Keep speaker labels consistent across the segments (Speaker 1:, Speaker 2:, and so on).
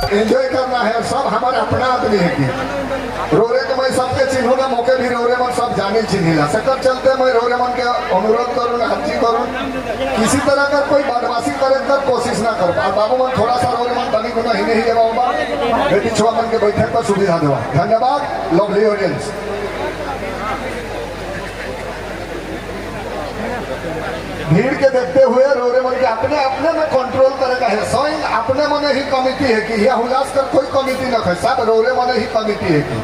Speaker 1: Enjoy करना है। सब हमारे अपना आदमी है कि रोरे के मैं सबके चिन्हूंगा मौके भी रोरे मन सब जाने चिन्हिला सकर चलते मैं रोरे मन के अनुरोध करूँ अर्जी करूँ किसी तरह का कोई बदमाशी करे कर कोशिश ना करो। और बाबू मन थोड़ा सा रोरे मन बनी गुना ही नहीं देवा बेटी छुआ मन के बैठक पर सुविधा देवा। धन्यवाद लवली ऑडियंस। भीड़ के देखते हुए रोरे मन के अपने अपने में कंट्रोल करेगा है। स्वयं अपने मने ही कमिटी है कि यह उल्लास कर कोई कमिटी न है, सब रोरे मने ही कमिटी है कि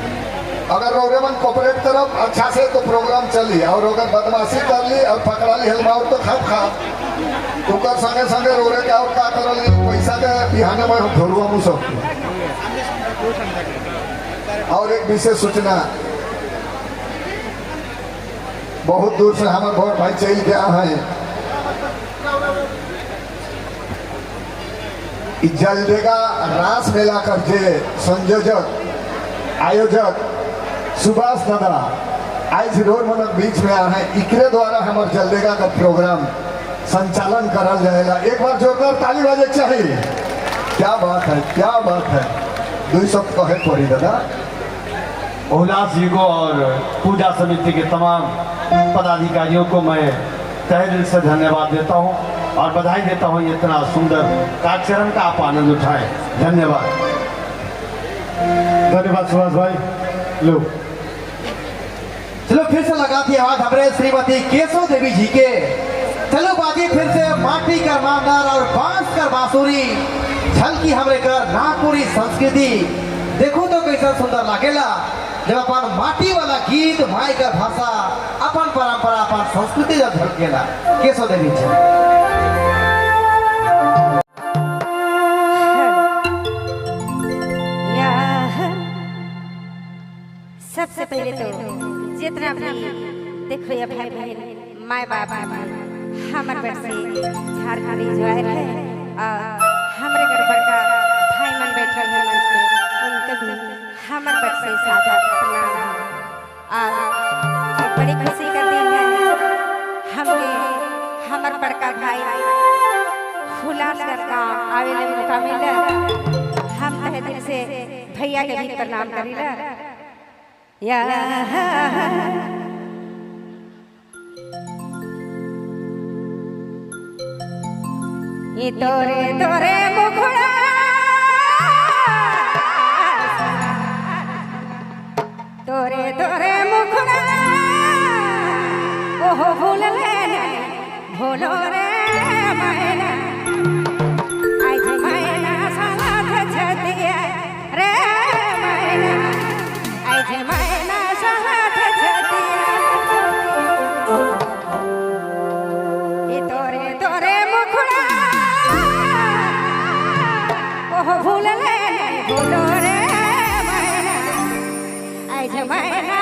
Speaker 1: अगर रोरे मन कोऑपरेट करब अच्छा से तो प्रोग्राम चली और अगर बदमाशी कर ली और पकड़ा ली हलवा और तो खा तुकर संगे संगे रोरे के और का कर ली पैसा के बिहाने में धोरुआ मुँह सब। और एक विशेष सूचना बहुत दूर से हमारे बहुत भाई चल गया है जलदेगा रास मेला करके संयोजक आयोजक सुभाष दादा आज रोड मन बीच में आ है इकरे द्वारा हमारे जलदेगा का प्रोग्राम संचालन करा जाएगा। एक बार जोरदार ताली बजे चाहिए। क्या बात है क्या बात है। 2 शब्द कहे पड़ी दादा।
Speaker 2: उल्लास जी को और पूजा समिति के तमाम पदाधिकारियों को मैं तहे दिल से धन्यवाद देता हूं और बधाई देता हूं इतना सुंदर कार्यक्रम का आप आनंद उठाएं। धन्यवाद।
Speaker 3: धन्यवाद सुभाष भाई। लो
Speaker 4: चलो फिर से लगाती आवाज हमारे श्रीमती केशव देवी जी के। चलो बाजी फिर से माटी का मामदार और बांस का बांसुरी झलकी हमरे कर नागपुरी संस्कृति देखो तो कैसा सुंदर लागेला जब अपन माटी वाला गीत माई का भाषा अपन परंपरा अपन संस्कृति जब झलकेला। केशव देवी जी
Speaker 5: सबसे पहले तो जितना भी देखो ये भाई बहन माए बाप हमारे घर से झारखंडी जो है और हमारे घर बड़का भाई मन बैठल है मंच पे उनके भी हमारे घर से सादा प्रणाम है। और बड़ी खुशी का दिन है हमें हमारे बड़का भाई हुलास का आवेले मौका मिला। हम तहे दिल से भैया के भी प्रणाम करीला। ये तोरे तोरे मुखड़ा तोरे तोरे मुखड़ा ओहो भूल भूलो रे मैना आज मैना साथ छतिया रे मैना आज मैना साथ छतिया ये तोरे तोरे मुखड़ा ओहो भूल भूलो रे मैना आज मैना